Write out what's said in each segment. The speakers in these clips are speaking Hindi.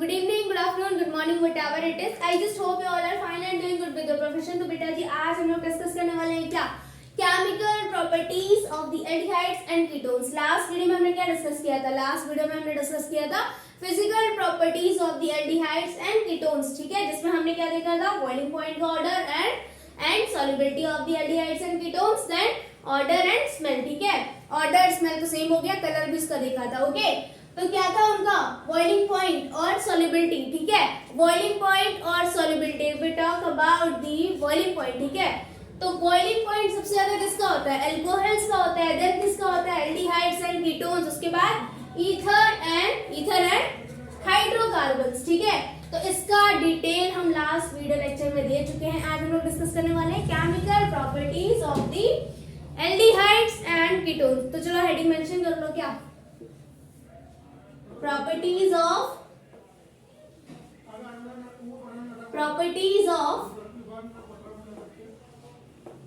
good evening, good afternoon, good morning, whatever it is. I just hope you all are fine and doing good with your profession. तो बेटा जी आज हम लोग डिस्कस करने वाले हैं क्या chemical properties of the aldehydes and ketones. Last video में हमने क्या डिस्कस किया था? लास्ट वीडियो में हमने डिस्कस किया था physical properties of the aldehydes and ketones, ठीक है, जिसमें हमने क्या देखा था? बॉइलिंग पॉइंट का order and solubility of the aldehydes and ketones, then order and smell, ठीक है। ऑर्डर स्मेल तो सेम हो गया, कलर भी इसका देखा था, ओके। तो क्या था उनका? बॉइलिंग पॉइंट और सॉल्युबिलिटी, ठीक है। बॉइलिंग पॉइंट और solubility, we talk about the boiling point, ठीक है। तो बॉइलिंग पॉइंट सबसे ज्यादा किसका होता है? अल्कोहल्स का होता है। देन किसका होता है? Aldehydes and ketones. उसके बाद ईथर एंड हाइड्रोकार्बन्स, ठीक है। तो इसका डिटेल हम लास्ट वीडियो लेक्चर में दे चुके हैं। आज हम लोग डिस्कस करने वाले हैं chemical properties of the aldehydes and ketones. तो चलो हेडिंग मेंशन कर लो, क्या properties of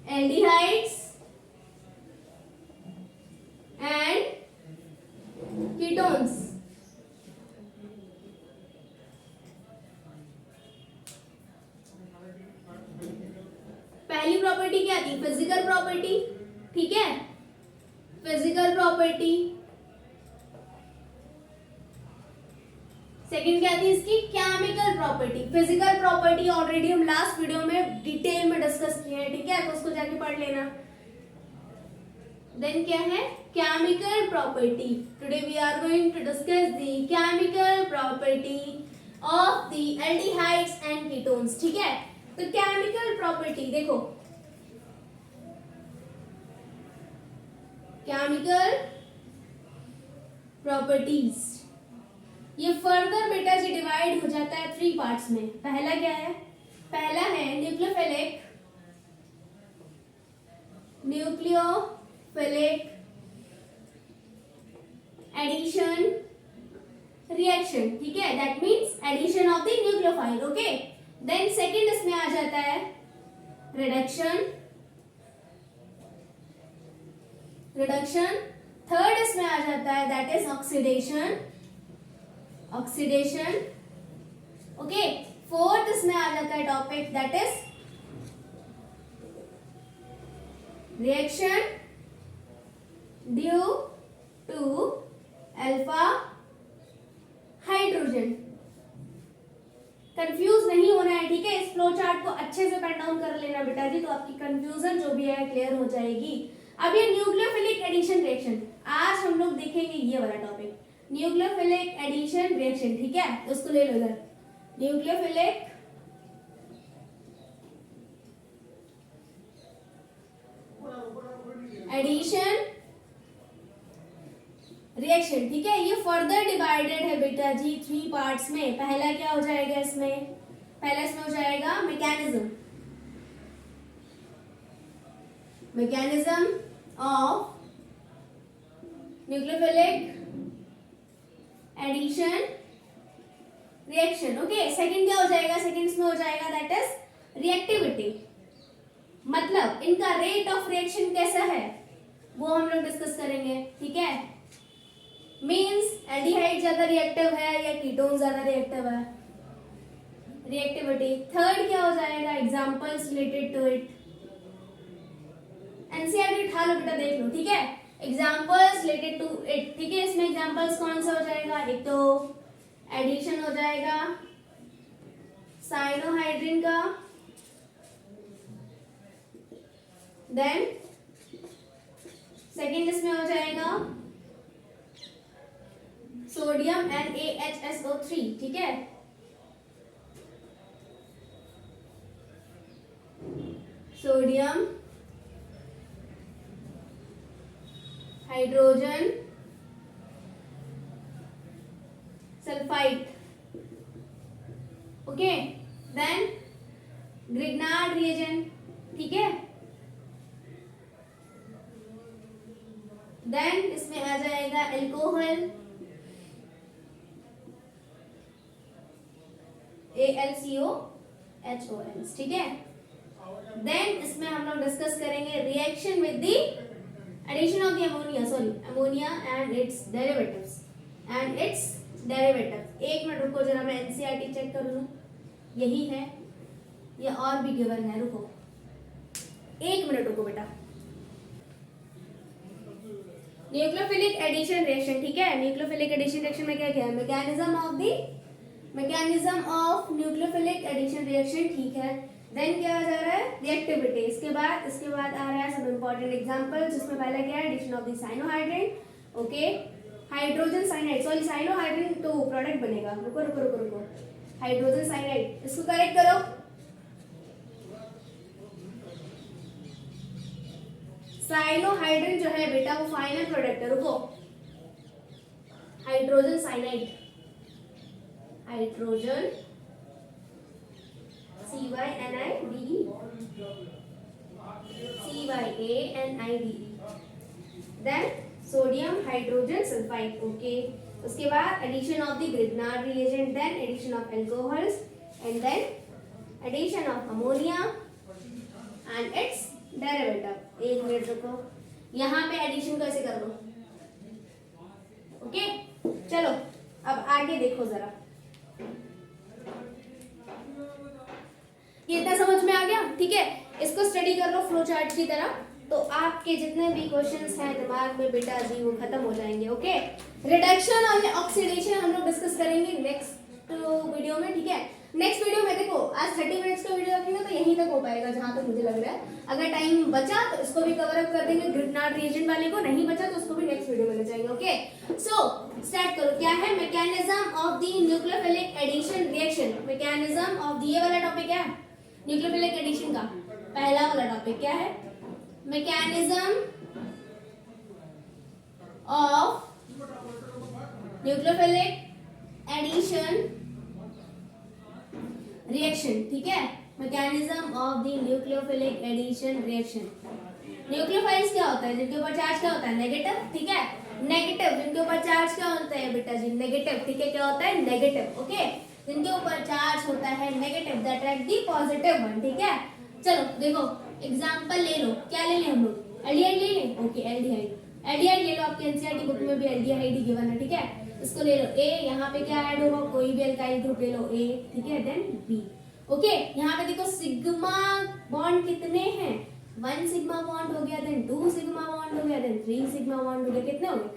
aldehydes and ketones। पहली प्रॉपर्टी क्या थी? फिजिकल प्रॉपर्टी, ठीक है, फिजिकल प्रॉपर्टी। सेकंड क्या थी इसकी? Chemical property. Physical property already हम लास्ट वीडियो में डिटेल में डिस्कस किए हैं, ठीक है, तो उसको जाके पढ़ लेना। देन क्या है? Chemical property. Today we are going to discuss the chemical property of the aldehydes and ketones, ठीक है। तो केमिकल प्रॉपर्टी देखो, केमिकल प्रॉपर्टीज ये फर्दर बेटा जी डिवाइड हो जाता है 3 पार्ट्स में। पहला क्या है? पहला है न्यूक्लियोफिलिक एडिशन रिएक्शन, ठीक है, that means addition of the nucleophile, okay. Then second इसमें आ जाता है रिडक्शन। थर्ड इसमें आ जाता है that is oxidation, okay. Fourth इसमें आ जाता है topic that is reaction due to alpha hydrogen. Confuse नहीं होना है, ठीक है। इस फ्लो चार्ट को अच्छे से पेन डाउन कर लेना बेटा जी, तो आपकी कंफ्यूजन जो भी है क्लियर हो जाएगी। अब ये न्यूक्लियोफिलिक एडिशन रिएक्शन, आज हम लोग देखेंगे ये वाला टॉपिक, न्यूक्लियोफिलिक एडिशन रिएक्शन, ठीक है। तो उसको ले लो इधर, न्यूक्लियोफिलिक एडिशन रिएक्शन, ठीक है। ये फर्दर डिवाइडेड है बेटा जी 3 पार्ट्स में। पहला क्या हो जाएगा इसमें? पहला इसमें हो जाएगा mechanism of nucleophilic addition reaction, okay. Second क्या हो जाएगा? सेकंड इसमें हो जाएगा दैट इज रिएक्टिविटी, मतलब इनका रेट ऑफ रिएक्शन कैसा है वो हम लोग डिस्कस करेंगे, ठीक है। मींस एल्डिहाइड ज्यादा रिएक्टिव है या कीटोन ज्यादा रिएक्टिव है, रिएक्टिविटी। थर्ड क्या हो जाएगा? Examples related to it. NCERT उठा लो बेटा, देख लो, ठीक है। एग्जाम्पल्स रिलेटेड टू इट, ठीक है। इसमें एग्जाम्पल्स कौन सा हो जाएगा? एक तो एडिशन हो जाएगा साइनोहाइड्रिन का, देन सेकंड इसमें हो जाएगा सोडियम NaHSO3, ठीक है। Sodium hydrogen sulphide, okay. Then Grignard reagent, ठीक है। देन इसमें आ जाएगा अल्कोहल AlCOHOS, ठीक है। देन इसमें हम लोग डिस्कस करेंगे reaction with the addition of the ammonia and its derivatives and its derivative. एक मिनट रुको जरा, मैं एनसीईआरटी चेक कर लूं, यही है या और भी गिवन है, रुको एक मिनट रुको बेटा। न्यूक्लियोफिलिक एडिशन रिएक्शन, ठीक है, न्यूक्लियोफिलिक एडिशन रिएक्शन में क्या क्या है, mechanism of nucleophilic addition reaction, ठीक है। देन क्या आ जा रहा है, रिएक्टिविटी। इसके बाद आ रहा है सब इंपॉर्टेंट एग्जांपल, जिसमें पहला क्या है, addition of the cyanohydrin, okay, hydrogen cyanide, sorry cyanohydrin तो प्रोडक्ट बनेगा, रुको रुको रुको रुको, हाइड्रोजन साइनाइड, इसको करेक्ट करो। साइनोहाइड्रिन जो है बेटा वो फाइनल प्रोडक्ट है, रुको, hydrogen cyanide, hydrogen CYNIDE, then sodium hydrogen sulphide, okay. उसके बाद addition of the Grignard reagent, then addition of alcohols and then addition of ammonia and its derivative. एक मिनट रुको, यहाँ पे एडिशन कैसे कर लो, ओके। चलो अब आगे देखो जरा, ये इतना समझ में आ गया, ठीक है। इसको स्टडी कर लो फ्लो चार्ट की तरह, तो आपके जितने भी क्वेश्चंस हैं दिमाग में बेटा जी वो खत्म हो जाएंगे, ओके। रिडक्शन और ऑक्सीडेशन हम लोग डिस्कस करेंगे नेक्स्ट वीडियो में, ठीक है। नेक्स्ट वीडियो में देखो, आज 30 मिनट्स का वीडियो रखेंगे तो यहीं तक हो पाएगा जहां तक मुझे लग रहा है। अगर टाइम बचा तो इसको भी कवर अप कर देंगे, ग्रिग्नार्ड रिएजेंट वाले को, नहीं बचा तो उसको भी नेक्स्ट वीडियो में ले जाएंगे, ओके। सो स्टार्ट करो, क्या है mechanism of the nucleophilic addition reaction, mechanism of the, ये वाला टॉपिक है न्यूक्लियोफिलिक एडिशन का, पहला वाला टॉपिक क्या है, mechanism of nucleophilic addition reaction, ठीक है। Mechanism of the nucleophilic addition reaction. Nucleophiles क्या होता है, जिनके ऊपर चार्ज क्या होता है, नेगेटिव, ठीक है, नेगेटिव। जिनके ऊपर चार्ज क्या होता है बेटा जी, नेगेटिव, ठीक है, क्या होता है, नेगेटिव, ओके। जिनके ऊपर चार्ज होता है negative, that attract the positive one, ठीक है। चलो देखो एग्जांपल ले लो, क्या ले लें हम लोग, एल्डिहाइड ले लें, ओके, एल्डिहाइड ले लो, आपके एनसीईआरटी बुक में भी एल्डिहाइड ही गिवन है, ठीक है। इसको ले लो ए, यहाँ पे क्या ऐड होगा, कोई भी अल्काइल ग्रुप ले लो ए, ठीक है, देन बी, ओके। यहाँ पे देखो सिग्मा बॉन्ड कितने हैं, 1 सिग्मा बॉन्ड हो गया, देन 2 सिग्मा बॉन्ड हो गया, देन 3 सिग्मा बॉन्ड हो गया, कितने हो गए,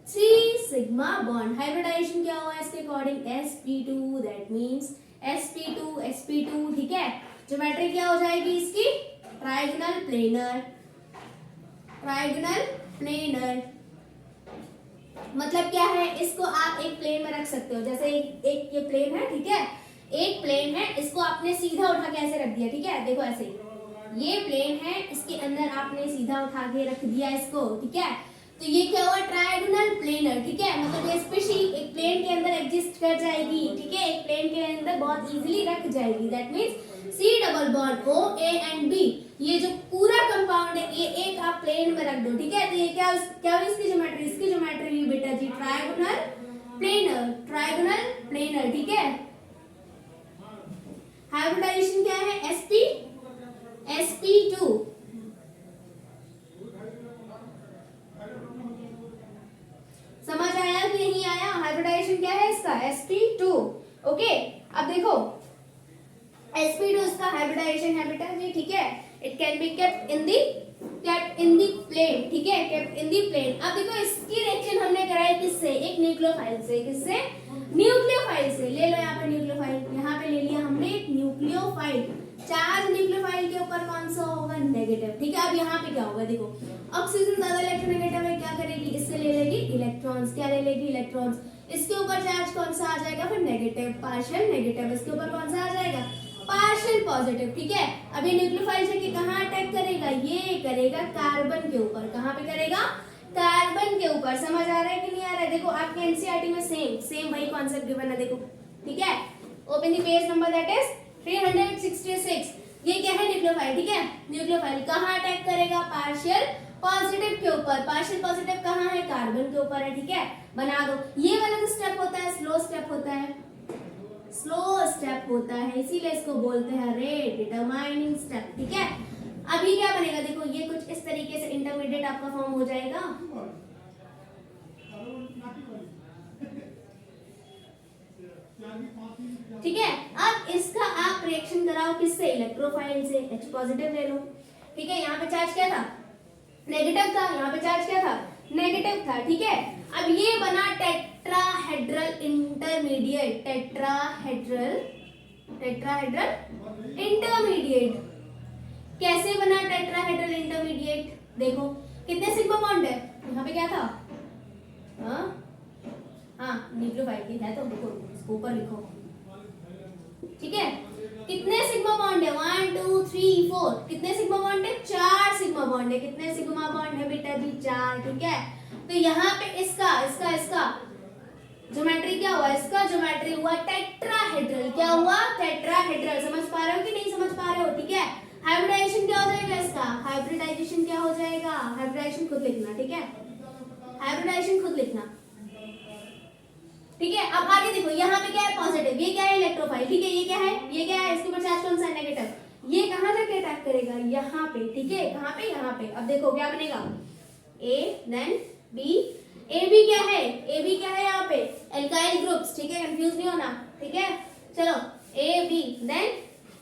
3 सिग्मा बॉन्ड। हाइब्रिडाइजेशन क्या हुआ इसके according, sp2, that means sp2, ठीक है। ज्योमेट्री क्या हो जाएगी इसकी, ट्रायगोनल प्लेनर, ट्रायगोनल प्लेनर मतलब क्या है, इसको आप एक प्लेन में रख सकते हो, जैसे एक ये प्लेन है, ठीक है, एक प्लेन है, इसको आपने सीधा उठा के ऐसे रख दिया, ठीक है, देखो ऐसे ये प्लेन है, इसके अंदर आपने सीधा उठा के रख दिया इसको, ठीक है। तो ये क्या हुआ, ट्रायगोनल प्लेनर, ठीक है, मतलब ये स्पेशली एक प्लेन के अंदर एग्जिस्ट कर जाएगी, ठीक है, एक प्लेन के अंदर बहुत इजीली रख जाएगी, that means C double bond O A and B, ये जो पूरा कंपाउंड है ये एक आप प्लेन में रख दो, ठीक है। तो ये क्या क्या हुई इसकी ज्योमेट्री, इसकी ज्योमेट्री हुई बेटा जी ट्रायगोनल प्लेनर, ट्रायगोनल प्लेनर, ठीक है। हाइब्रिडाइजेशन क्या है, sp2, समझ आया कि नहीं आया, हाइब्रिडाइजेशन क्या है इसका, sp2, ओके। अब देखो sp2 इसका हाइब्रिडाइजेशन है बेटा जी, ठीक है, it can be kept in the plane, ठीक है, केप्ट इन दी प्लेन। अब देखो इसकी रिएक्शन हमने कराई किससे, एक न्यूक्लियोफाइल से, किससे, न्यूक्लियोफाइल से। ले लो यहाँ पे न्यूक्लियोफाइल, यहाँ पे ले लिया हमने एक न्यूक्लियोफाइल, चार्ज न्यूक्लियोफाइल के ऊपर कौन सा होगा, नेगेटिव, ठीक है। अब यहाँ पे क्या होगा, देखो ऑक्सीजन ज्यादा इलेक्ट्रोनेगेटिव है, क्या करेगी, इससे ले लेगी इलेक्ट्रॉन्स, क्या ले लेगी, इलेक्ट्रॉन्स। इसके ऊपर चार्ज कौन सा आ जाएगा, फिर नेगेटिव, पार्शियल नेगेटिव। इसके ऊपर कौन सा आ जाएगा, पार्शियल पॉजिटिव, ठीक है। अभी न्यूक्लियोफाइल से कहाँ अटैक करेगा, ये करेगा कार्बन के ऊपर, कहाँ पे करेगा, कार्बन के ऊपर। समझ आ रहा है कि नहीं आ रहा है, देखो आपके एनसीईआरटी में सेम वही कॉन्सेप्ट गिवन है, देखो, ठीक है। Open the page number that is 366। ये क्या है, न्यूक्लियोफाइल, ठीक है। न्यूक्लियोफाइल कहाँ अटैक करेगा, पार्शियल पॉजिटिव के ऊपर। पार्शियल पॉजिटिव कहाँ है, कार्बन के ऊपर है, ठीक है। बना दो, ये वाला जो स्टेप होता है स्लो स्टेप होता है, स्लो स्टेप होता है, इसीलिए इसको बोलते हैं रेट डिटरमाइनिंग स्टेप, ठीक है। अभी क्या बनेगा, देखो ये कुछ इस तरीके से इंटरमीडिएट आपका फॉर्म हो जाएगा, ठीक है। अब इसका आप रिएक्शन कराओ किससे, इलेक्ट्रोफाइल से, H पॉजिटिव ले लो, ठीक है। यहाँ पे चार्ज क्या था, नेगेटिव था, यहाँ पे चार्ज क्या था, नेगेटिव था, ठीक है। अब ये बना टेट्राहेड्रल इंटरमीडिएट, टेट्राहेड्रल इंटरमीडिएट। कैसे बना टेट्राहेड्रल इंटरमीडिएट, देखो कितने सिग्मा बॉन्ड है, यहाँ पे क्या था, हाँ न्यूक्लियोफाइल है, तो देखो इसको ऊपर लिखो, ठीक है। कितने सिग्मा बॉन्ड है, 1 2 3 4, कितने सिग्मा बॉन्ड है, 4 सिग्मा बॉन्ड है। कितने सिग्मा बॉन्ड है बेटा जी, 4, ठीक है। तो यहाँ पे इसका इसका इसका ज्योमेट्री क्या हुआ, इसका ज्योमेट्री हुआ टेट्राहेड्रल, क्या हुआ, टेट्राहेड्रल। समझ पा रहे हो कि नहीं समझ पा रहे हो, ठीक है। हाइब्रिडाइजेशन क्या हो जाएगा इसका, हाइब्रिडाइजेशन क्या हो जाएगा, हाइब्रिडाइजेशन खुद लिखना, ठीक है, हाइब्रिडाइजेशन खुद लिखना, ठीक है। अब आगे देखो, यहाँ पे क्या है, पॉजिटिव, ये क्या है, इलेक्ट्रोफाइल, ठीक है। ये क्या है, ये क्या है, इसके ऊपर चार्ज कौन सा है, नेगेटिव। ये कहाँ जाके अटैक करेगा, यहाँ पे, ठीक है, कहाँ पे, यहाँ पे। अब देखो क्या बनेगा, A then B, A B क्या है, ए बी क्या है यहाँ पे, एल्काइल ग्रुप्स, ठीक है, कंफ्यूज नहीं होना, ठीक है। चलो ए बी देन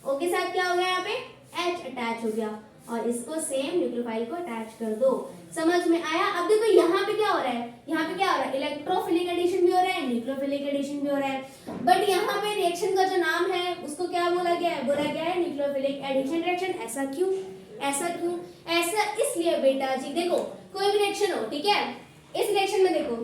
ओ के साथ क्या हो गया, यहाँ पे H अटैच हो गया, और इसको सेम न्यूक्लियोफाइल को अटैच कर दो। समझ में आया। अब देखो यहाँ पे क्या हो रहा है, यहाँ पे क्या हो रहा है, इलेक्ट्रोफिलिक एडिशन भी हो रहा है, न्यूक्लियोफिलिक एडिशन भी हो रहा है, बट यहाँ पे रिएक्शन का जो नाम है उसको क्या बोला गया है, बोला गया है न्यूक्लियोफिलिक एडिशन रिएक्शन। ऐसा क्यों, ऐसा क्यों, ऐसा इसलिए बेटा जी, देखो कोई भी रिएक्शन हो, ठीक है, इस रिएक्शन में देखो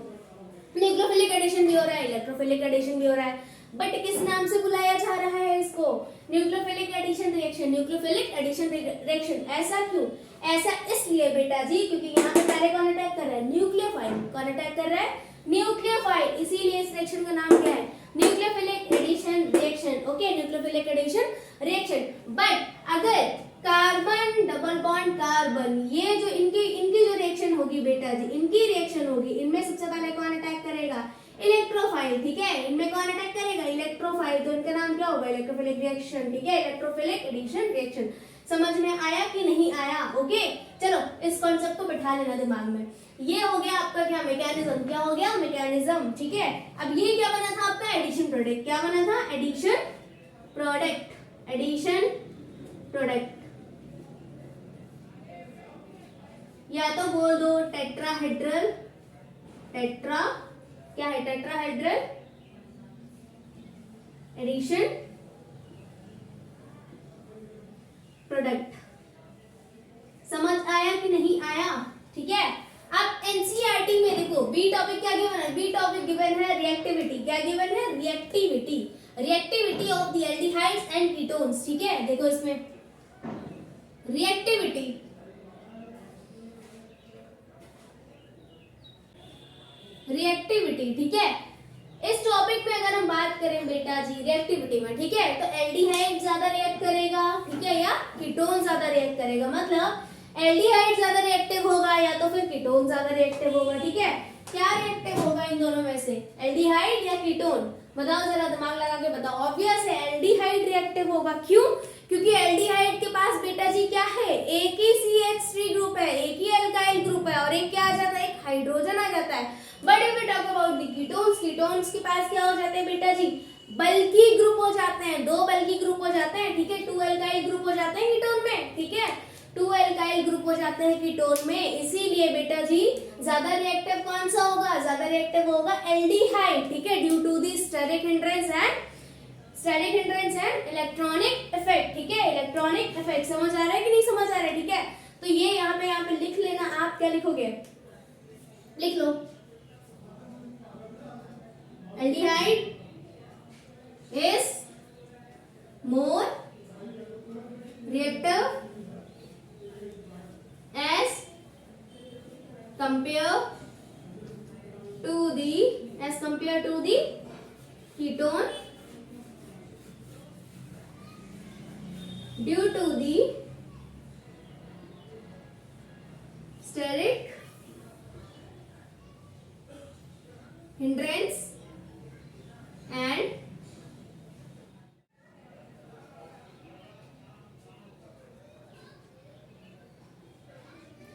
न्यूक्लियोफिलिक एडिशन भी हो रहा है, इलेक्ट्रोफिलिक एडिशन भी हो रहा है, बट किस नाम से बुलाया जा रहा है इसको, nucleophilic addition reaction, nucleophilic addition reaction. ऐसा क्यों, ऐसा इसलिए बेटा जी क्योंकि यहाँ पे पहले कौन अटैक कर रहा है, न्यूक्लियोफाइल। कौन अटैक कर रहा है, न्यूक्लियोफाइल, इसीलिए इस रिएक्शन का नाम क्या है, nucleophilic addition reaction. Okay, nucleophilic addition reaction. But अगर कार्बन डबल बॉन्ड कार्बन, ये जो इनकी इनकी जो रिएक्शन होगी बेटा जी, इनकी रिएक्शन होगी, इनमें सबसे पहले कौन अटैक करेगा, इलेक्ट्रोफाइल, ठीक है। इनमें कौन अटैक करेगा, इलेक्ट्रोफाइल, तो इनका नाम क्या होगा, इलेक्ट्रोफिलिक रिएक्शन, ठीक है, इलेक्ट्रोफिलिक एडिशन रिएक्शन। समझ में आया कि नहीं आया, ओके। चलो इस कॉन्सेप्ट को बिठा लेना दिमाग में। ये हो गया आपका क्या, मैकेनिज्म, क्या हो गया, मैकेनिज्म, ठीक है। अब ये क्या बना था आपका, एडिशन प्रोडक्ट, क्या बना था, एडिशन प्रोडक्ट, एडिशन प्रोडक्ट, या तो बोल दो टेट्राहेड्रल, टेट्रा क्या है, टेट्राहेड्रल एडिशन प्रोडक्ट। समझ आया कि नहीं आया, ठीक है। अब एनसीईआरटी में देखो बी टॉपिक क्या गिवन है, बी टॉपिक गिवन है रिएक्टिविटी, क्या गिवन है, reactivity, reactivity of the aldehydes and ketones, ठीक है। देखो इसमें रिएक्टिविटी, रिएक्टिविटी, ठीक है। इस टॉपिक में अगर हम बात करें बेटा जी रिएक्टिविटी में, ठीक है, तो एल्डिहाइड ज्यादा रिएक्ट करेगा, ठीक है, या कीटोन ज्यादा रिएक्ट करेगा। मतलब एल्डिहाइड ज्यादा रिएक्टिव होगा या तो फिर कीटोन ज्यादा रिएक्टिव होगा, ठीक है। क्या रिएक्टिव होगा इन दोनों में से, एल्डिहाइड या कीटोन, बताओ जरा, दिमाग लगा के बताओ। ऑब्वियस है एल्डिहाइड रिएक्टिव होगा, क्यों, क्योंकि एल्डिहाइड के पास बेटा जी क्या है, एक ही CH3 ग्रुप है, एक ही एल्काइल ग्रुप है, और एक क्या आ जाता है, एक हाइड्रोजन आ जाता है। But if we talk about the ketones, ketones के पास क्या हो जाते हैं बेटा जी, बल्कि ग्रुप हो जाते हैं, 2 बल्कि ग्रुप हो जाते हैं, ठीक है, 2 एल्काइल ग्रुप हो जाते हैं कीटोन में, ठीक है, 2 एल्काइल ग्रुप हो जाते हैं कीटोन में। इसीलिए बेटा जी ज्यादा रिएक्टिव कौन सा होगा, ज्यादा रिएक्टिव होगा एल्डिहाइड, ठीक है, due to the steric hindrance and electronic effect, ठीक है, इलेक्ट्रॉनिक इफेक्ट। समझ आ रहा है कि नहीं समझ आ रहा है, ठीक है। तो ये यहाँ पे लिख लेना, आप क्या लिखोगे, लिख लो, aldehyde is more reactive as compared to the ketone due to the steric hindrance and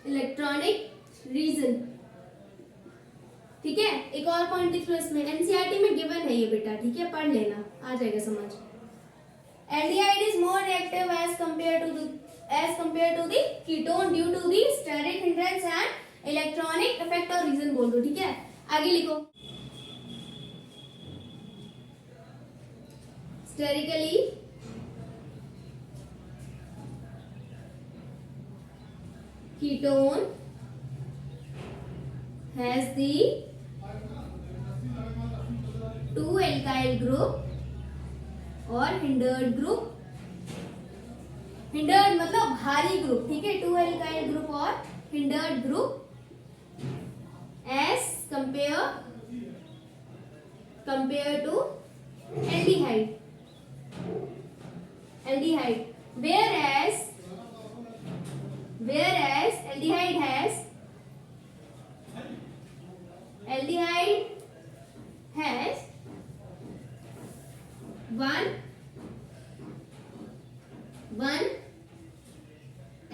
electronic reason, ठीक है। एक और पॉइंट लिख लो इसमें, एनसीईआरटी में गिवन है, ये बेटा, ठीक है, पढ़ लेना, आ जाएगा समझ। Aldehyde is more reactive as compare to the ketone due to the steric hindrance and electronic effect और रीजन बोल दो, ठीक है। आगे लिखो, sterically ketone has the two alkyl group और hindered group, hindered मतलब भारी ग्रुप, ठीक है, टू alkyl group और hindered group as compare to aldehyde whereas aldehyde has one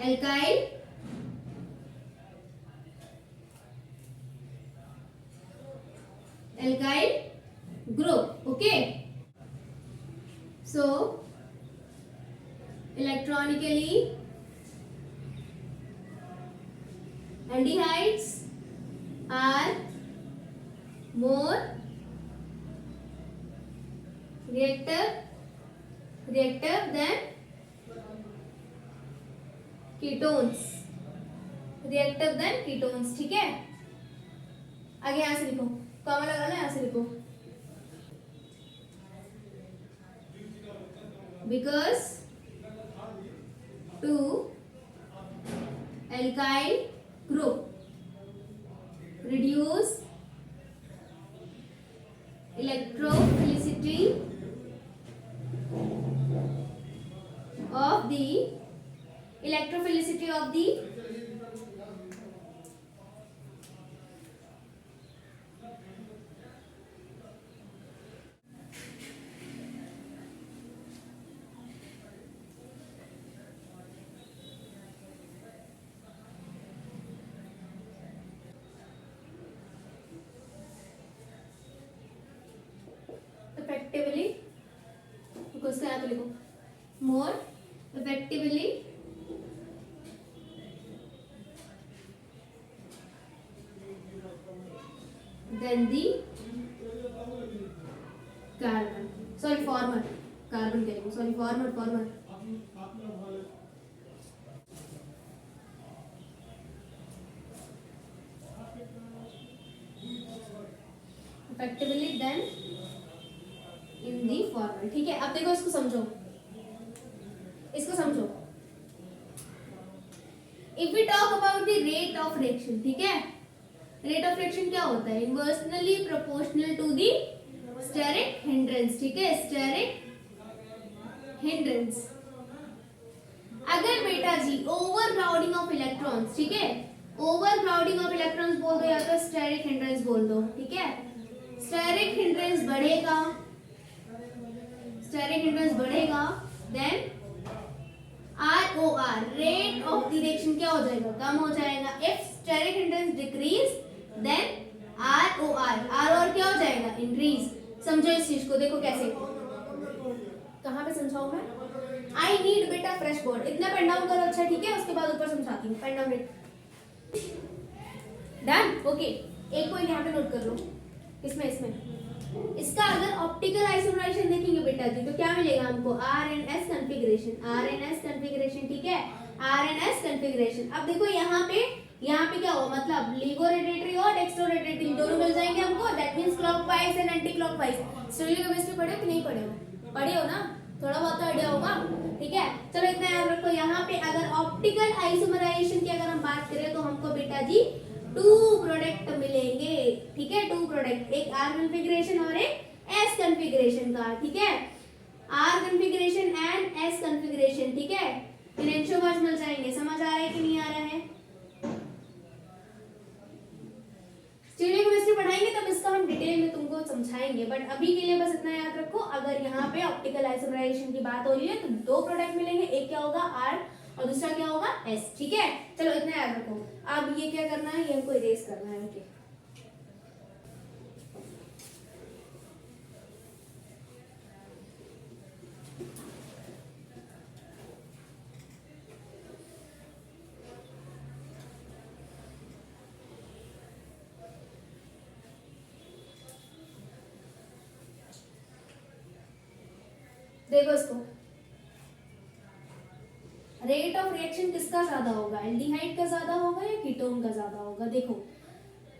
alkyl group, okay. So electronically aldehydes are more reactive than ketones, ठीक है। आगे यहां से लिखो, कॉमा लगा लो, यहां से लिखो, because two alkyl group reduce electrophilicity of the effectively, उसका यहाँ पे लिखो, more effectively than the carbon, sorry former, carbon कह रही हूँ, sorry former effectively than in the former, ठीक है। अब देखो इसको समझो, if we talk about the rate of reaction, ठीक है, rate of reaction क्या होता है, inversely proportional to the steric hindrance, ठीक है, steric hindrance। अगर बेटा जी overcrowding of electrons, ठीक है, overcrowding of electrons बोल दो या तो steric hindrance बोल दो, ठीक है, steric hindrance बढ़ेगा then ROR rate of the reaction क्या हो जाएगा, कम हो जाएगा। if steric hindrance decrease then ROR क्या हो जाएगा, increase। समझो इस चीज को, देखो कैसे, कहाँ पे समझाऊं मैं, I need बेटा फ्रेश बोर्ड, इतना पेन डाउन करो, अच्छा ठीक है, उसके बाद ऊपर समझाती हूँ, पेन डाउन डन, ओके। एक पॉइंट यहाँ पे नोट कर लो, इसमें इसका अगर ऑप्टिकल आइसोमराइजेशन देखेंगे बेटा जी तो क्या मिलेगा हमको, RNS कॉन्फ़िगरेशन, ठीक है, RNS कॉन्फ़िगरेशन। अब देखो यहाँ पे क्या हुआ, मतलब लिगो रोटेटरी और डेक्स्ट्रो रोटेटरी दोनों मिल जाएंगे हमको, that means clockwise and anti clockwise. Stereochemistry पढ़े हो कि नहीं पढ़े हो ना, थोड़ा बहुत तो आइडिया होगा, ठीक है। चलो इतना याद रखो, यहाँ पे अगर ऑप्टिकल आइसोमराइजेशन की अगर हम बात करें तो हमको बेटा जी 2 प्रोडक्ट मिलेंगे, ठीक है, 2 प्रोडक्ट, एक R कॉन्फ़िगरेशन और एक S कॉन्फ़िगरेशन का, ठीक है, R configuration and S configuration, ठीक है, इन एंशोवर्स मिल जाएंगे। समझ आ रहा है कि नहीं आ रहा है? स्टीरियोकेमिस्ट्री पढ़ाएंगे तब इसका हम डिटेल में तुमको समझाएंगे, बट अभी के लिए बस इतना याद रखो, अगर यहाँ पे ऑप्टिकल आइसोमराइजेशन की बात हो रही है तो 2 प्रोडक्ट मिलेंगे, एक क्या होगा R और दूसरा क्या होगा S, ठीक है। चलो इतना याद रखो। अब ये क्या करना है, ये हमको इरेज करना है, ओके। देखो इसको, रेट ऑफ रिएक्शन किसका ज्यादा होगा, एल्डिहाइड का ज्यादा होगा या कीटोन का ज्यादा होगा। देखो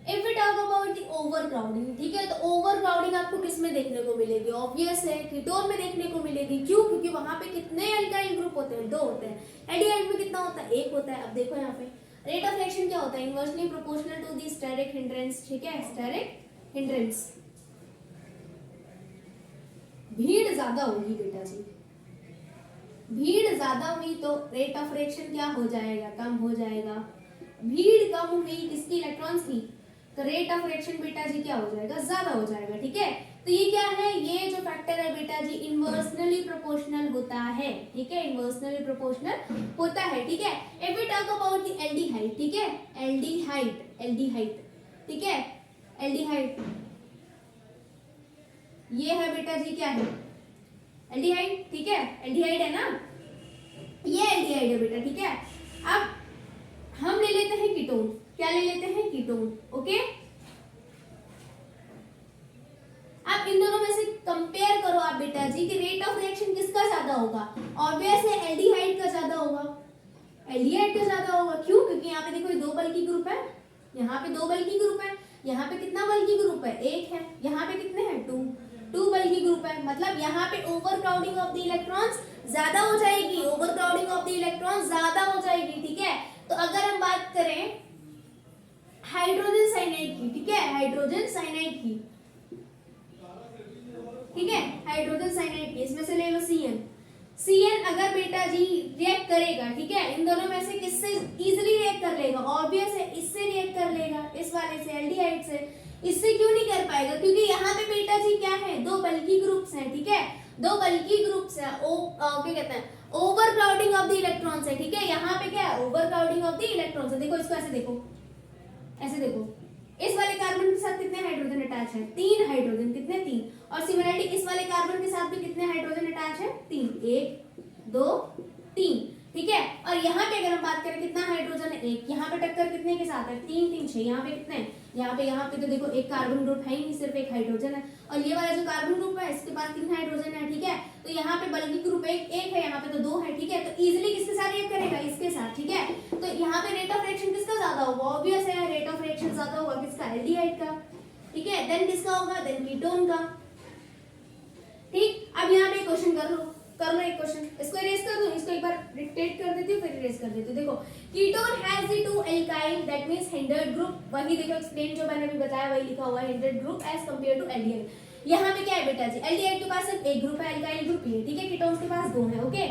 if we talk about the overcrowding, ठीक है, तो ओवर क्राउडिंग आपको किस में देखने को मिलेगी, ऑब्वियस है कीटोन में देखने को मिलेगी। क्यों? क्योंकि वहां पे कितने अल्काइल ग्रुप होते हैं, 2 होते हैं। एल्डिहाइड में कितना होता है, 1 होता है। अब देखो यहाँ पे रेट ऑफ रिएक्शन क्या होता है, inversely proportional to the steric hindrance, ठीक है, स्टेरिक हिंड्रेंस। भीड़ ज्यादा होगी बेटा जी, भीड़ ज्यादा हुई तो रेट ऑफ रिएक्शन क्या हो जाएगा, कम हो जाएगा। भीड़ कम हुई किसकी, इलेक्ट्रॉन्स की, तो रेट ऑफ रिएक्शन बेटा जी क्या हो जाएगा, ज्यादा हो जाएगा। ठीक है, तो ये क्या है, ये जो फैक्टर है बेटा जी इनवर्सनली प्रोपोर्शनल होता है। ठीक है, इनवर्सनली प्रोपोर्शनल होता है। ठीक है, if we talk about the aldehyde, ठीक है, एल्डिहाइड, एल्डिहाइड, ठीक है, एल्डिहाइड ये है बेटा जी, क्या है, एल्डिहाइड। ठीक है, एल्डिहाइड है ना, ये एल्डिहाइड है बेटा। ठीक है, अब हम ले लेते हैं कीटोन, क्या ले लेते हैं, कीटोन। ओके, अब इन दोनों में से कंपेयर करो आप बेटा जी कि रेट ऑफ रिएक्शन किसका ज्यादा होगा। ऑब्वियस है एल्डिहाइड का ज्यादा होगा, एल्डिहाइड का ज्यादा होगा। क्यों? क्योंकि यहाँ पे देखो ये 2 बल्कि ग्रुप है, यहाँ पे 2 बल्कि ग्रुप है, यहाँ पे कितना बल्कि ग्रुप है, 1 है, यहाँ पे कितने हैं, 2 बल्कि ग्रुप है। मतलब यहाँ पे over crowding of the electrons ज्यादा हो जाएगी, over crowding of the electrons ज्यादा हो जाएगी। ठीक है, तो अगर हम बात करें हाइड्रोजन साइनाइड की, ठीक है, हाइड्रोजन साइनाइड की, ठीक है, हाइड्रोजन साइनाइड की, इसमें से ले लो CN। CN अगर बेटा जी रिएक्ट करेगा, ठीक है, इन दोनों में से किससे इजीली रिएक्ट कर लेगा, ऑब्वियस है इससे रिएक्ट कर लेगा, इस वाले से, एल्डिहाइड से। इससे क्यों नहीं कर पाएगा, क्योंकि यहाँ पे बेटा जी क्या है, 2 बल्कि ग्रुप्स हैं। ठीक है, 2 बल्कि ग्रुप्स है, क्या कहते हैं, over crowding of the electrons है। ठीक है, यहाँ पे क्या है, over crowding of the electrons है। देखो इसको ऐसे देखो, ऐसे देखो, इस वाले कार्बन के साथ कितने हाइड्रोजन अटैच है, 3 हाइड्रोजन, कितने, 3। और सिमिलरली इस वाले कार्बन के साथ भी कितने हाइड्रोजन अटैच है, 3, 1 2 3। ठीक है, और यहाँ पे अगर हम बात करें कितना हाइड्रोजन है, 1। यहाँ पे टक्कर कितने के साथ है, 3 3 6। यहाँ पे कितने हैं, यहाँ पे तो देखो एक कार्बन ग्रुप है ही नहीं, सिर्फ एक हाइड्रोजन है। और ये वाला जो कार्बन ग्रुप है इसके पास 3 हाइड्रोजन है। ठीक है, तो यहाँ पे बल्कि ग्रुप एक है, यहाँ पे तो 2 है। ठीक है, तो इजिली किसके साथ रिएक्ट करेगा, इसके साथ। ठीक है, तो यहाँ पे रेट ऑफ रिएक्शन किसका ज्यादा होगा, ऑब्वियस है रेट ऑफ रिएक्शन ज्यादा होगा किसका, एल्डिहाइड का। ठीक है, देन किसका होगा, देन कीटोन का। ठीक, अब यहाँ पे क्वेश्चन कर लो एक क्वेश्चन, इसको इरेज कर दूं, इसको एक बार डिक्टेट कर देती हूँ फिर इरेज कर देती हूँ। देखो, ketone has the 2 alkyl, that means hindered group. वही देखो एक्सप्लेन जो मैंने अभी बताया वही लिखा हुआ है, hindered group as compare to aldehyde. यहाँ पे क्या है बेटा जी, एल्डिहाइड के पास सिर्फ एक ग्रुप है, एल्काइल ग्रुप ये। ठीक है, कीटोन्स के पास 2 है। ओके,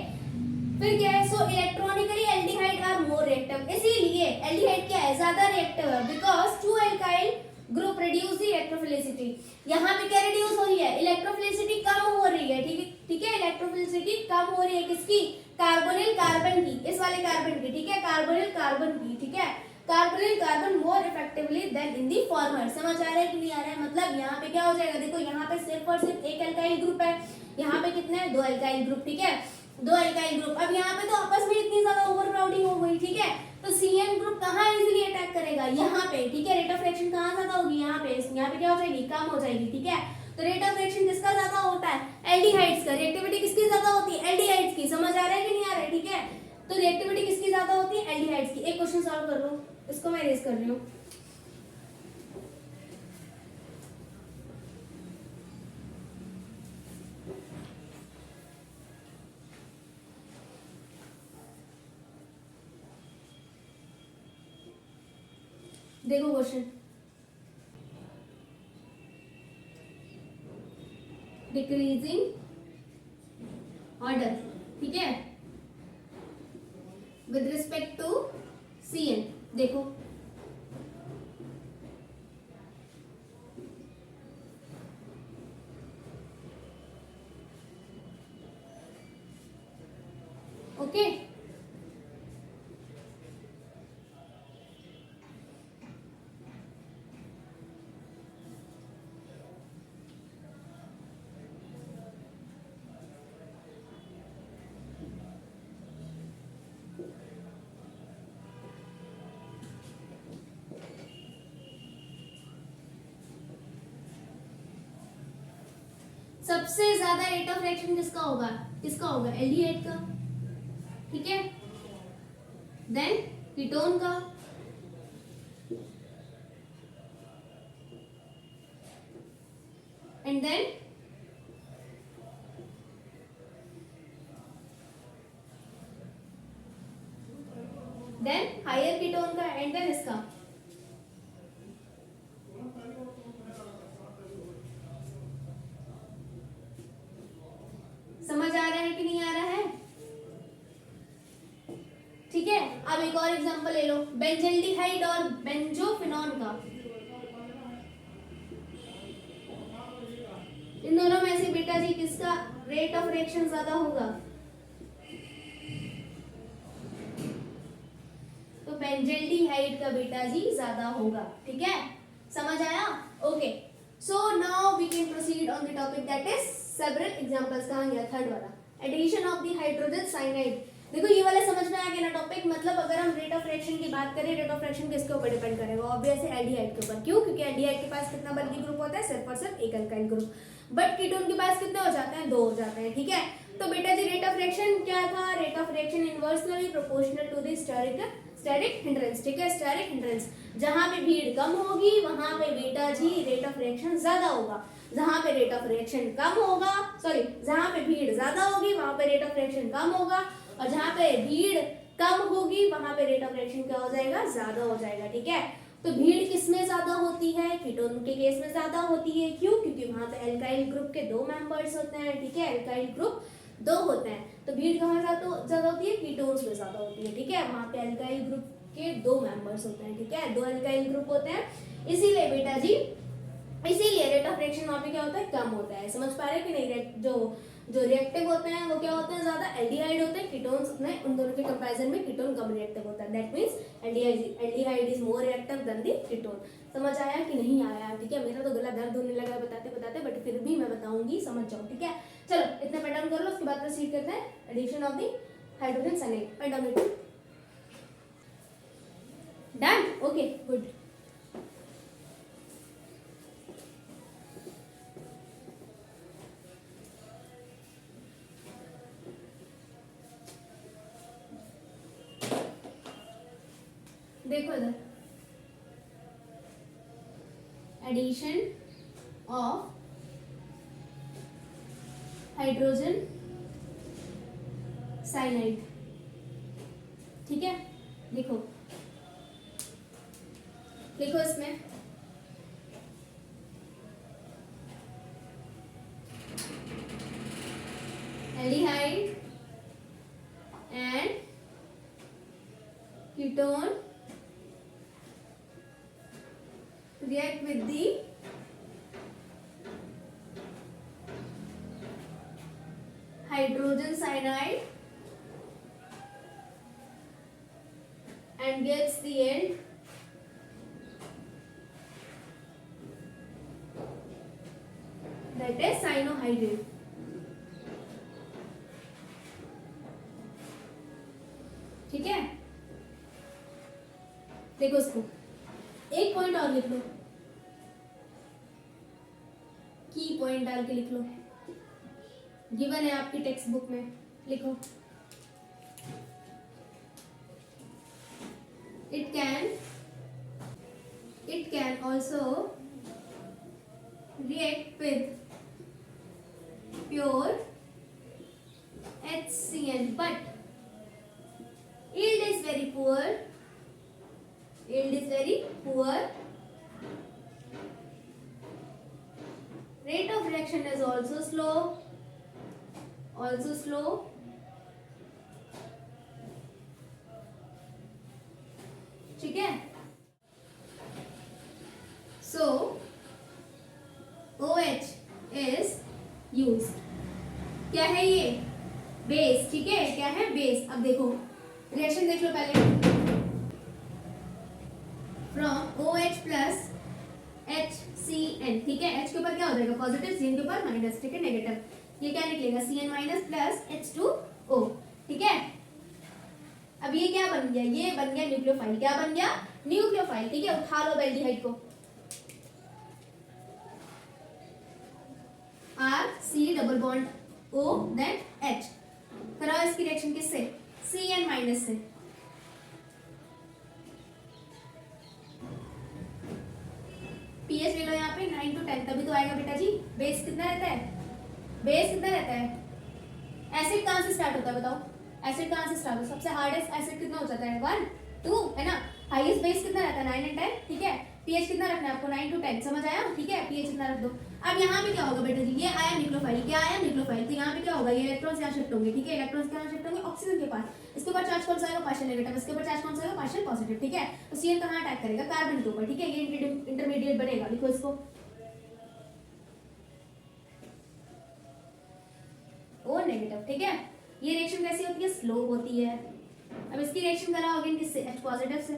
फिर क्या है, so electronically aldehyde are more reactive, इसीलिए एल्डिहाइड क्या है, ज्यादा रिएक्टिव है, because 2 alkyl group reduce the electrophilicity. यहाँ पे क्या रिड्यूस हो रही है, इलेक्ट्रोफिलिसिटी कम हो रही है। ठीक है, इलेक्ट्रोफिलिसिटी कम हो रही है किसकी, कार्बोनिल कार्बन की, इस वाले कार्बन की। ठीक है, कार्बोनिल कार्बन की। ठीक है, carbonyl carbon more effectively than in the former. समझ आ रहा है कि नहीं आ रहा है, मतलब यहाँ पे क्या हो जाएगा, देखो यहाँ पे सिर्फ और सिर्फ एक एल्काइल ग्रुप है, यहाँ पे कितने हैं, 2 एल्काइल ग्रुप। ठीक है, 2 एल्काइल ग्रुप। अब यहाँ पे तो आपस में इतनी ज्यादा ओवरक्राउडिंग हो गई। ठीक है, तो CN ग्रुप कहाँ इजीली अटैक करेगा, यहाँ पे। ठीक है, रेट ऑफ रिएक्शन कहाँ ज्यादा होगी, यहाँ पे क्या हो जाएगी, कम हो जाएगी। ठीक है, तो रेट ऑफ रिएक्शन किसका ज्यादा होता है, एल्डिहाइड्स का। रिएक्टिविटी किसकी ज्यादा होती है, एल्डिहाइड्स की। समझ आ रहा है कि नहीं आ रहा है। ठीक है, तो रिएक्टिविटी किसकी ज्यादा होती है, एल्डिहाइड्स की। एक क्वेश्चन सॉल्व कर लो, इसको मैं इरेज कर रही हूँ। देखो क्वेश्चन, डिक्रीजिंग ऑर्डर। ठीक है, विद रिस्पेक्ट टू CN। देखो ओके, सबसे ज्यादा रेट ऑफ रिएक्शन किसका होगा? एल्डिहाइड का, ठीक है। देन कीटोन का, एंड देन हायर कीटोन का, एंड देन इसका। समझ आ रहा है कि नहीं आ रहा है? ठीक है। अब एक और एग्जांपल ले लो, बेंजल्डिहाइड और बेंजोफिनॉन का। इन दोनों में से बेटा जी किसका रेट ऑफ रिएक्शन ज्यादा होगा? तो बेंजल्डिहाइड का बेटा जी ज्यादा होगा, ठीक है। समझ आया? Okay, so now we can proceed on the topic that is several examples. कहां गया? थर्ड वाला, addition of the hydrogen cyanide. देखो ये वाला समझ में आ गया ना टॉपिक। मतलब अगर हम रेट ऑफ रिएक्शन की बात करें, रेट ऑफ रिएक्शन किसके ऊपर डिपेंड करेगा? ऑब्वियसली एल्डिहाइड के ऊपर। क्यों? क्योंकि एल्डिहाइड के पास कितना बल्कि ग्रुप होता है? सिर्फ और सिर्फ एक अल्काइल ग्रुप। बट कीटोन के पास कितने हो जाते हैं? 2 हो जाते हैं, ठीक है। तो बेटा जी रेट ऑफ रिएक्शन क्या था? Rate of reaction inversely proportional to the steric hindrance, ठीक है। स्टेरिक हिंड्रेंस, जहां पे भीड़ कम होगी वहां पे बेटा जी रेट ऑफ रिएक्शन ज्यादा होगा। जहां पे रेट ऑफ रिएक्शन कम होगा, सॉरी, जहां पे भीड़ ज्यादा होगी वहां पे रेट ऑफ रिएक्शन कम होगा, और जहां पे भीड़ कम होगी वहां पे रेट ऑफ रिएक्शन क्या हो जाएगा? ज्यादा हो जाएगा, ठीक है। तो भीड़ किसमें ज्यादा होती है? कीटोन के केस में ज्यादा होती है। क्यों? क्योंकि वहां पे एल्काइल ग्रुप के 2 मेंबर्स होते हैं, ठीक है। एल्काइल ग्रुप 2 होते हैं, तो भीड़ कहाँ ज्यादा होती है? कीटोन्स में ज्यादा होती है, ठीक है। वहां पे एल्काइल ग्रुप के 2 मेंबर्स होते हैं, ठीक है। 2 एल्काइल ग्रुप होते हैं, इसीलिए बेटा जी, इसीलिए रेट ऑफ रिएक्शन वहां पे क्या होता है? कम होता है। समझ पा रहे हैं कि नहीं? जो रिएक्टिव होते हैं वो क्या होते हैं? ज्यादा एल्डिहाइड होते हैं। कीटोन्स में उन दोनों के कंपैरिजन में कीटोन कम रिएक्टिव होता है। That means aldehyde is more reactive than the ketone. समझ आया कि नहीं आया? ठीक है। मेरा तो गला दर्द होने लगा बताते बताते, बट फिर भी मैं बताऊंगी, समझ जाओ, ठीक है। चलो इतना पेन डाउन कर लो, उसके बाद प्रोसीड करते हैं addition of the hydrogen cyanide. Pen down करो। डन? Okay, good. देखो इधर, एडिशन ऑफ हाइड्रोजन साइनाइड, ठीक है। लिखो लिखो इसमें aldehyde and ketone react with the hydrogen cyanide and gets the end that is cyanohydrate, ठीक है। देखो इसको एक पॉइंट और लिख लो, की पॉइंट डाल के लिख लो, गिवन है आपकी टेक्स्ट बुक में। लिखो it can also react with pure HCl, but yield is very poor. Rate of reaction is also slow. ठीक है। So OH is used. क्या है ये? बेस, ठीक है। क्या है? बेस। अब देखो रिएक्शन देख लो पहले। फ्रॉम OH प्लस HCN, ठीक है। H के ऊपर क्या हो जाएगा? पॉजिटिव, CN के ऊपर माइनस, ठीक है, नेगेटिव। ये क्या निकलेगा? CN माइनस प्लस H2O, ठीक है। अब ये क्या बन गया? ये बन गया न्यूक्लियोफाइल। क्या बन गया? न्यूक्लियोफाइल, ठीक है। उठा लो एल्डिहाइड को, R C double bond O then H। कराओ इसकी रिएक्शन किससे? Cn माइनस से। पीएच ले लो यहाँ पे 9 to 10, तभी तो आएगा बेटा जी। बेस कितना रहता है? बेस कितना रहता है? एसिड कहाँ से स्टार्ट होता है बताओ? एसिड कहाँ से स्टार्ट होता है? सबसे हार्डेस्ट एसिड कितना हो जाता है? 1 2 है ना। हाईएस्ट बेस कितना रहता है? 9 and 10। ठीक है, पीएच कितना रखना है आपको? 9 to 10, समझ आया? ठीक है, पीएच कितना रख दो। अब यहाँ पे क्या होगा बेटा जी? ये आया न्यूक्लियोफाइल, क्या आया? न्यूक्लियोफाइल। तो यहाँ पे क्या होगा? ये इलेक्ट्रॉन्स यहाँ शिफ्ट होंगे। ठीक है, इलेक्ट्रॉन्स कहाँ शिफ्ट होंगे? ऑक्सीजन के पास। इसके ऊपर चार्ज कौन सा आएगा? Partial negative. इसके ऊपर चार्ज कौन सा आएगा? Partial positive. ठीक है, तो सीएन कहाँ अटैक करेगा? कार्बन के ऊपर। ठीक है, ये इंटरमीडिएट बनेगा, लिखो इसको O नेगेटिव। ठीक है, ये रिएक्शन कैसी होती है? स्लो होती है। अब इसकी रिएक्शन कराओ अगेन किससे? H पॉजिटिव से।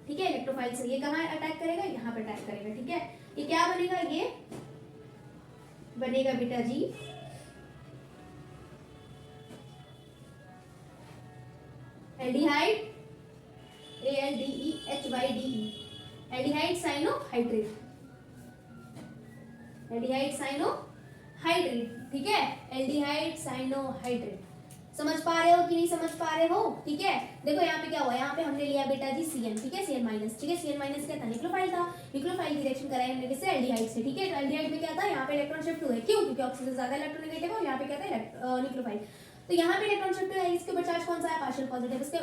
ठीक है, इलेक्ट्रोफाइल से। ये कहाँ अटैक करेगा? यहाँ पे अटैक करेगा। ठीक है, ये क्या बनेगा? ये बनेगा बेटा जी एल्डिहाइड, ALDEHYDE, एल्डिहाइड साइनोहाइड्रेट, एल्डिहाइड साइनोहाइड्रेट। ठीक है, एल्डिहाइड साइनोहाइड्रेट। समझ पा रहे हो कि नहीं समझ पा रहे हो? ठीक है, देखो यहाँ पे क्या हुआ? यहाँ पे हमने लिया बेटा जी Cn। ठीक है, Cn माइनस। ठीक है, Cn माइनस क्या था? न्यूक्लियोफाइल था। न्यूक्लियोफाइल की रिएक्शन कराई हमने किससे? एल्डिहाइड से। ठीक है, तो एल्डिहाइड में क्या था? यहाँ पे इलेक्ट्रॉन शिफ्ट हुए। क्यों? क्योंकि ऑक्सीजन ज्यादा इलेक्ट्रोनेगेटिव है और यहाँ पे क्या था? न्यूक्लियोफाइल। तो यहाँ पे इलेक्ट्रॉन शिफ्ट हुआ। इसके ऊपर चार्ज कौन सा है? Partial positive. इसके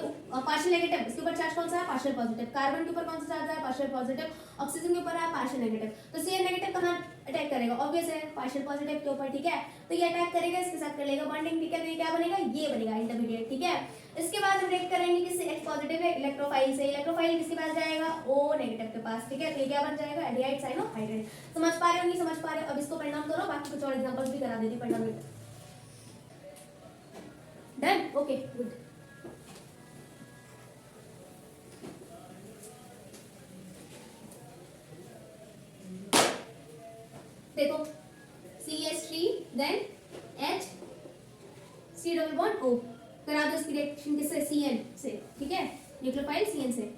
पार्शियल नेगेटिव। इसके ऊपर चार्ज कौन सा है? Partial positive. कार्बन के ऊपर कौन सा चार्ज है? Partial positive. ऑक्सीजन के ऊपर है पार्शियल नेगेटिव। तो Cn नेगेटिव कहाँ अटैक करेगा? ऑब्वियस है, पार्शियल पॉजिटिव के ऊपर। ठीक है, तो ये अटैक करेगा, इसके साथ कर लेगा बॉन्डिंग। ठीक है, तो ये क्या बनेगा? ये बनेगा इंटरमीडिएट। ठीक है, इसके बाद हम रिएक्ट करेंगे किससे? H पॉजिटिव है इलेक्ट्रोफाइल से। इलेक्ट्रोफाइल किसके पास जाएगा? O नेगेटिव के पास। ठीक है, तो ये क्या बन जाएगा? एल्डिहाइड साइनोहाइड्रेट। समझ पा रहे हो? नहीं समझ पा रहे हो? अब इसको पेन डाउन करो, बाकी कुछ और एग्जांपल्स भी करा देती हूं। Pen down done? Okay, good. देखो CH3 then H C double bond O। करा दो इसकी रिएक्शन किससे? Cn से। ठीक है, न्यूक्लियोफाइल Cn से।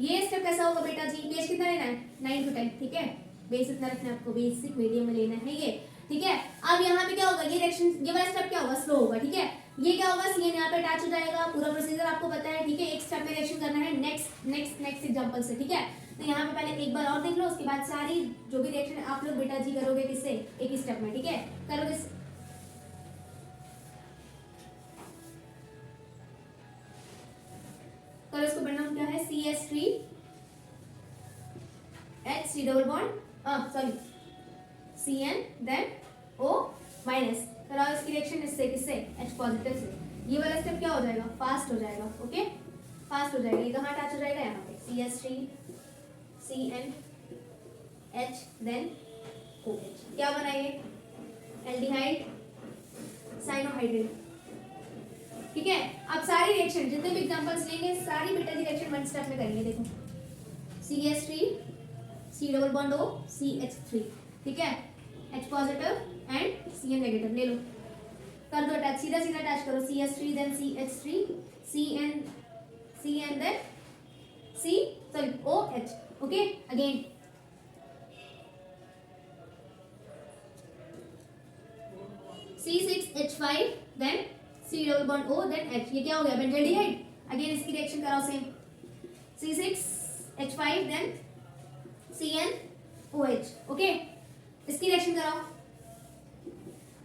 ये स्टेप कैसा होगा बेटा जी? पीएच कितना लेना है? 9 to 10। ठीक है, बेस इतना रखना है आपको, बेसिक मीडियम में लेना है ये। ठीक है, अब यहाँ पे क्या होगा? ये रिएक्शन, ये वाला स्टेप क्या होगा? स्लो होगा। ठीक है, ये क्या होगा? Cn यहाँ पे अटैच हो जाएगा। पूरा प्रोसीजर आपको पता है। ठीक है, एक स्टेप में रिएक्शन करना है नेक्स्ट एग्जांपल से। ठीक है, तो यहाँ पे पहले एक बार और देख लो, उसके बाद सारी जो भी रिएक्शन आप लोग बेटा जी करोगे किससे? एक ही स्टेप में। ठीक है, करोगे इसको बनाम क्या है? CH3 H C double bond sorry Cn then O minus. कराओ इसकी रिएक्शन इससे किससे? H पॉजिटिव से। ये वाला स्टेप क्या हो जाएगा? फास्ट हो जाएगा। ओके, फास्ट हो जाएगा। ये कहाँ अटैच हो जाएगा? यहाँ पे CH3 Cn H then OH। क्या बना ये? एल्डिहाइड साइनोहाइड्रेट। ठीक है, अब सारी रिएक्शन जितने भी एग्जांपल्स लेंगे सारी बेटा जी रिएक्शन वन स्टेप में करेंगे। देखो CH3 C double bond O CH3। ठीक है, H positive and Cn negative ले लो, कर दो अटैच, सीधा सीधा अटैच करो। CH3 then CH3 Cn then OH। Okay, again C6H5 then C double bond O then H। ये क्या हो गया? बेंजल्डिहाइड। अगेन इसकी रिएक्शन कराओ same, C6H5 then CnOH। Okay, इसकी रिएक्शन कराओ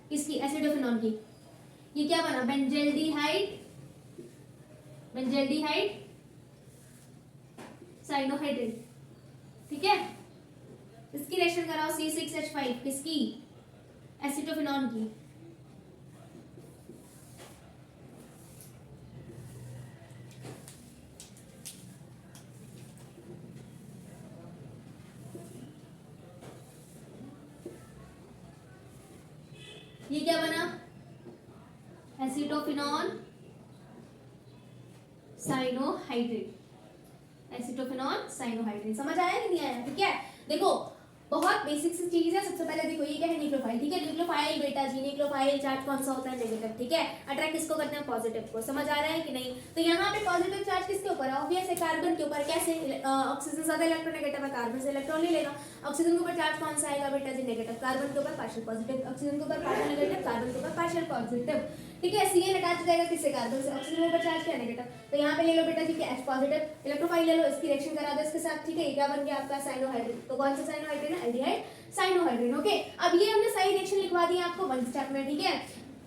किसकी? एसिडोफिनॉन की। ये क्या बना? Benzaldehyde cyanohydrin. ठीक है, इसकी रिएक्शन कराओ C6H5 किसकी? एसिडोफिनॉन की। ये क्या बना? एसिटोफिनॉन साइनोहाइड्रेट। एसिटोफिनॉन साइनोहाइड्रेट। समझ आया कि नहीं आया? ठीक है, देखो बहुत बेसिक सी चीज है। सबसे पहले देखो ये क्या है, न्यूक्लियोफाइल, ठीक है। न्यूक्लियोफाइल बेटा जी, न्यूक्लियोफाइल चार्ज कौन सा होता है, नेगेटिव, ठीक है। अट्रैक्ट किसको करते हैं, पॉजिटिव को। समझ आ रहा है कि नहीं। तो यहाँ पे पॉजिटिव चार्ज किसके ऊपर है, ऑब्वियस है कार्बन के ऊपर। कैसे, ऑक्सीजन ज्यादा इलेक्ट्रोनेगेटिव है, कार्बन से इलेक्ट्रॉन नहीं लेगा। ऑक्सीजन के ऊपर चार्ज कौन सा आएगा बेटा जी, नेगेटिव। कार्बन के ऊपर पार्शियल पॉजिटिव, ऑक्सीजन के ऊपर पार्शियल नेगेटिव, कार्बन के ऊपर पार्शियल पॉजिटिव, ठीक है। Cn अटैच हो जाएगा किससे, कार्बन से। ऑक्सीजन के ऊपर चार्ज क्या, नेगेटिव। तो यहाँ पे ले लो बेटा जी क्या, H पॉजिटिव। इलेक्ट्रोफाइल ले लो, इसकी रिएक्शन करा दो इसके साथ, ठीक है। ये क्या बन गया आपका, साइनोहाइड्रिन। तो कौन सा साइनोहाइड्रिन है, एल्डिहाइड साइनोहाइड्रिन, ओके। अब ये हमने सारी रिएक्शन लिखवा दी आपको वन स्टेप में, ठीक है।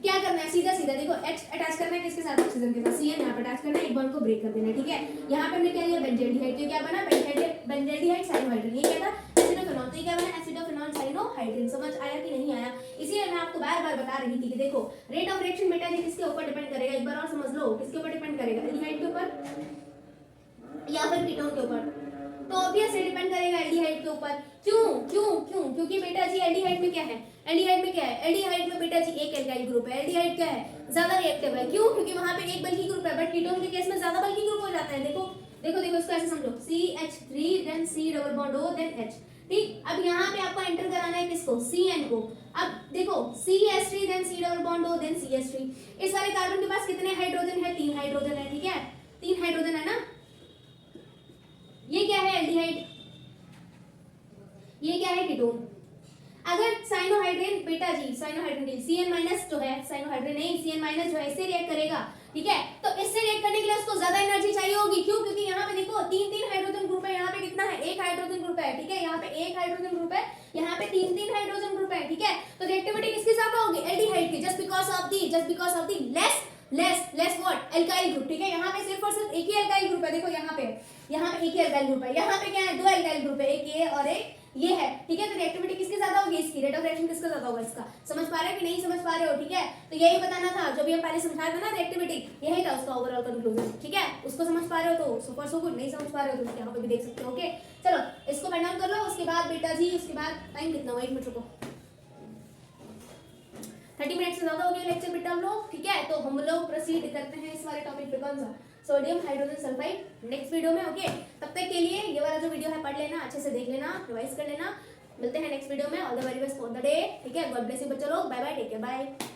क्या करना है, सीधा सीधा देखो, H अटैच करना है किसके साथ, ऑक्सीजन के साथ। Cn यहाँ पे अटैच करना है, एक बॉन्ड को ब्रेक कर देना है, ठीक है। यहाँ पे हमने क्या लिया, बेंजल्डिहाइड। तो क्या बना, बेंजल्डिहाइड साइनोहाइड्रिन। ये क्या था, एसिडोफेनॉल। तो ये क्या बना, एसिडोफेनॉल साइनोहाइड्रिन। समझ आया कि नहीं आया। इसीलिए मैं आपको बार बार बता रही थी कि देखो रेट ऑफ रिएक्शन बेटा जी किसके ऊपर डिपेंड करेगा, एक बार और समझ लो, किसके ऊपर डिपेंड करेगा, एल्डिहाइड के ऊपर या फिर कीटोन के ऊपर। तो ऑब्वियसली डिपेंड करेगा एल्डिहाइड के ऊपर। क्यों क्यों क्यों, क्योंकि बेटा जी एल्डिहाइड में क्या है, एल्डिहाइड में क्या है, एल्डिहाइड में बेटा जी एक एल्काइल ग्रुप है। एल्डिहाइड क्या है, ज्यादा रिएक्टिव है। क्यों, क्योंकि वहां पे एक बल्की ग्रुप है, बट कीटोन के केस में ज्यादा बल्की ग्रुप हो जाता है। देखो देखो देखो, इसको ऐसे समझो, CH3 then C double bond O then H, ठीक। अब यहाँ पे आपको एंटर कराना है किसको, Cn को। अब देखो CH3 then C double bond O then CH3। इस वाले कार्बन के पास कितने हाइड्रोजन है, 3 हाइड्रोजन है, ठीक है। 3 हाइड्रोजन है ना। ये क्या है, एल्डिहाइड। ये क्या है, कीटोन। अगर साइनोहाइड्रिन बेटा जी, साइनोहाइड्रिन Cn माइनस जो है, साइनोहाइड्रिन नहीं, Cn माइनस जो है इससे रिएक्ट करेगा, ठीक है। तो इससे रिएक्ट करने के लिए उसको ज्यादा एनर्जी चाहिए होगी। क्यों, क्योंकि यहाँ पे देखो 3 हाइड्रोजन ग्रुप है, यहाँ पे कितना है, एक हाइड्रोजन ग्रुप है, ठीक है। यहाँ पे एक हाइड्रोजन ग्रुप है, यहाँ पे 3 हाइड्रोजन ग्रुप है, ठीक है। तो रिएक्टिविटी किसके साथ होगी, एल्डिहाइड की, just because of the less what, alkyl group, ठीक है। यहाँ पे सिर्फ और सिर्फ एक ही एल्काइल ग्रुप है। देखो यहाँ पे एक ही एल्काइल ग्रुप है, यहाँ पे क्या है, 2 एल्काइल ग्रुप है, एक ये और एक ये है, ठीक है। तो रिएक्टिविटी किसके ज्यादा होगी, इसकी। रेट ऑफ रिएक्शन किसका ज्यादा होगा, इसका। समझ पा रहे हो कि नहीं समझ पा रहे हो, ठीक है। तो यही बताना था, जो भी हम पहले समझाया था ना रिएक्टिविटी, यही था उसका ओवरऑल कंक्लूजन, ठीक है। उसको समझ पा रहे हो तो सुपर सो गुड, नहीं समझ पा रहे हो तो यहाँ पे भी देख सकते हो, ओके। चलो इसको पेन डाउन कर लो। उसके बाद बेटा जी, उसके बाद टाइम कितना हुआ, 1 मिनट रुको, 30 मिनट से ज्यादा हो गया लेक्चर बेटा हम लोग, ठीक है। तो हम लोग प्रोसीड करते हैं इस वाले टॉपिक पे, कौन सा, sodium hydrogen sulphide, next video में, ओके। तब तक के लिए ये वाला जो वीडियो है पढ़ लेना, अच्छे से देख लेना, रिवाइज कर लेना। मिलते हैं नेक्स्ट वीडियो में। All the very best for the day, ठीक है। गॉड ब्लेस यू बच्चों लोग, bye bye, take care, bye.